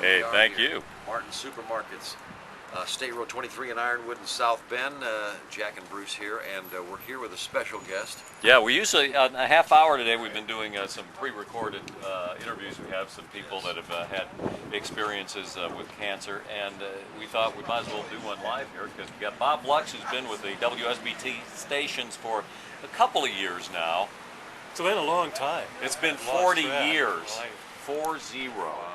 Hey. Hey, thank you. Martin Supermarkets, State Road 23 in Ironwood in South Bend. Jack and Bruce here, and we're here with a special guest. Yeah, we usually, a half hour today, we've been doing some pre-recorded interviews. We have some people that have had experiences with cancer, and we thought we might as well do one live here because we got Bob Lux, who's been with the WSBT stations for a couple of years now. It's been a long time. It's been 40 years. 40. Wow.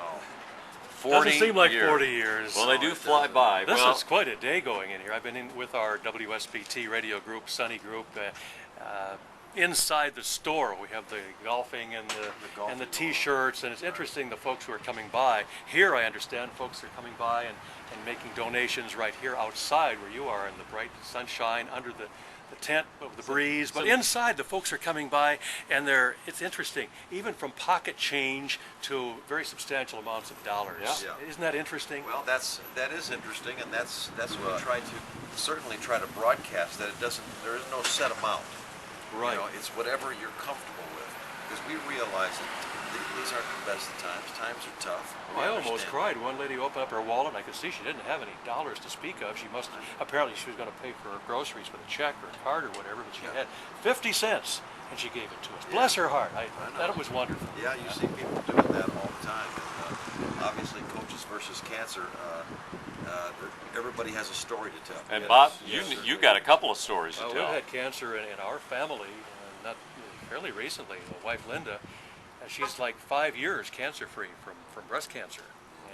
40 Doesn't seem like years. 40 years. Well, they do fly by. This well, is quite a day going in here. I've been in with our WSBT radio group, Sunny Group. Inside the store, we have the golfing and the T-shirts, and it's interesting the folks who are coming by. Here, I understand, folks are coming by and making donations right here outside where you are in the bright sunshine under the tent of the breeze. But inside, the folks are coming by, and it's interesting, even from pocket change to very substantial amounts of dollars. Yeah. Isn't that interesting? Well, that is interesting, and that's what we try to certainly try to broadcast. That there is no set amount. Right. You know, it's whatever you're comfortable with, because we realize that these aren't the best of times. Times are tough. I almost cried. One lady opened up her wallet, and I could see she didn't have any dollars to speak of. Apparently she was going to pay for her groceries with a check or a card or whatever, but she had 50 cents, and she gave it to us. Yeah. Bless her heart. I thought it was wonderful. Yeah, you see people doing that all the time. And, obviously, Coaches versus Cancer, everybody has a story to tell. and Bob, you got a couple of stories to We've tell. had cancer in our family, not fairly recently. My wife Linda, she's like 5 years cancer-free from breast cancer.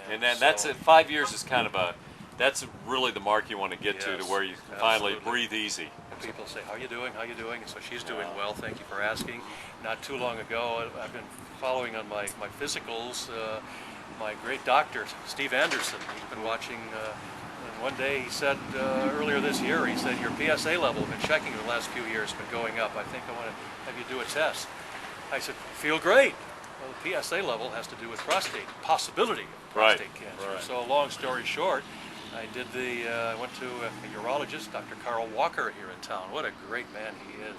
And then that's it. 5 years is kind of that's really the mark you want to get to Yes, where you can finally absolutely. breathe easy. And people say, how you doing, how you doing? And so she's doing well, thank you for asking. Not too long ago, I've been following on my physicals, my great doctor, Steve Anderson, he's been watching, and one day he said, earlier this year, he said, your PSA level, I've been checking the last few years, been going up. I think I want to have you do a test. I said, feel great. Well, the PSA level has to do with possibility of prostate cancer. Right. So long story short, I went to a urologist, Dr. Carl Walker here in town. What a great man he is.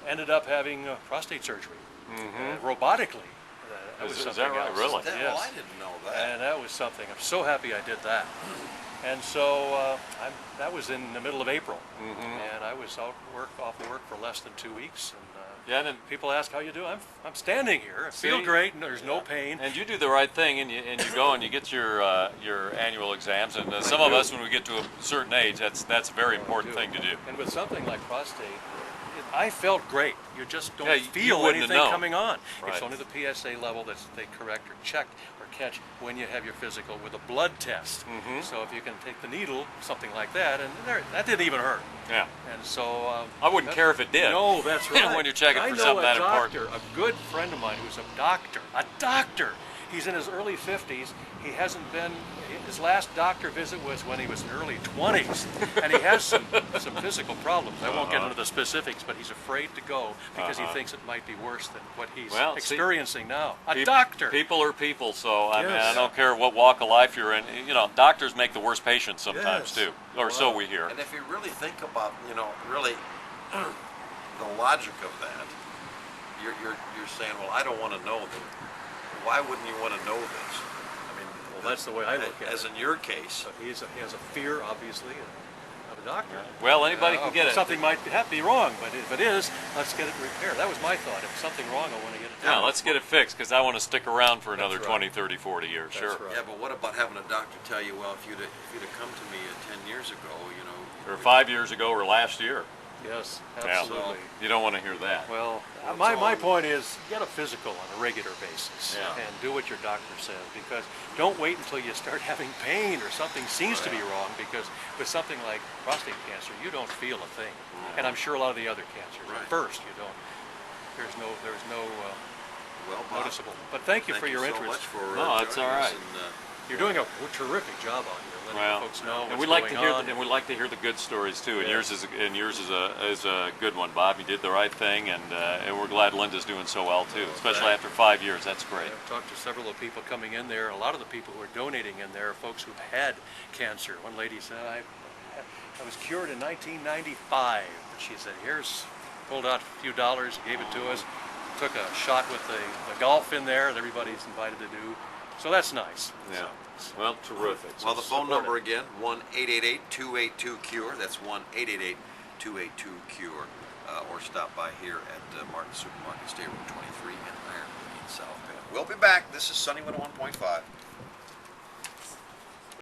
Ended up having prostate surgery, robotically. That was Is something that right? else. Really? Well, Yes. I didn't know that. And that was something. I'm so happy I did that. And so that was in the middle of April, and I was off work for less than 2 weeks. And, Yeah, and people ask how you do. I'm standing here. I feel great. And there's no pain. And you do the right thing, and you go and you get your annual exams. And some of us, when we get to a certain age, that's a very important thing to do. And with something like prostate, I felt great. You just don't you feel wouldn't have anything known. coming on. Right. It's only the PSA level that they correct or check or catch when you have your physical with a blood test. So if you can take the needle, something like that, and that didn't even hurt. Yeah. And so I wouldn't care if it did. No, that's right. When you're checking for something that important. I know a good friend of mine who's a doctor. He's in his early 50s. He hasn't been. His last doctor visit was when he was in early 20s, and he has some physical problems. I won't get into the specifics, but he's afraid to go because he thinks it might be worse than what he's experiencing now. Doctor. People are people, so I mean, Yes. I don't care what walk of life you're in. You know, doctors make the worst patients sometimes Yes. too, or so we hear. And if you really think about, really the logic of that, you're saying, well, I don't want to know that. Why wouldn't you want to know this? I mean, Well, that's the way I look at it. As in your case. So he has a fear, obviously, of a doctor. Well, anybody can get it. Something might be wrong, but if it is, let's get it repaired. That was my thought. If something wrong, I want to get it Yeah, done. let's get it fixed because I want to stick around for another That's 20, right. 30, 40 years. That's Sure. right. Yeah, but what about having a doctor tell you, well, if you'd have come to me 10 years ago, Or 5 years ago or last year. Yes, Yeah. absolutely. You don't want to hear that. Well, Well, my it's point is get a physical on a regular basis Yeah. and do what your doctor says, because don't wait until you start having pain or something seems to be wrong, because with something like prostate cancer, you don't feel a thing. And I'm sure a lot of the other cancers, at first you don't, there's no well, Bob, noticeable. But thank you for your so interest. much for No, that's joining all us, right. and, You're doing a terrific job on here, letting Well, folks know and what's we like to going hear on. and we like to hear the good stories too. And Yeah. yours is a good one, Bob. You did the right thing, and we're glad Linda's doing so well too, especially after 5 years. That's great. I've talked to several of the people coming in there. A lot of the people who are donating in there are folks who've had cancer. One lady said, I was cured in 1995. She said, pulled out a few dollars, gave it to us, took a shot with the golf in there that everybody's invited to do. So that's nice. Yeah. Well, terrific. Well, the phone Support number it. again, 1-888-282-CURE. That's 1-888-282-CURE. Or stop by here at Martin Supermarket, State Road 23 in Iron Lane, South Bend. We'll be back. This is Sunny 101.5.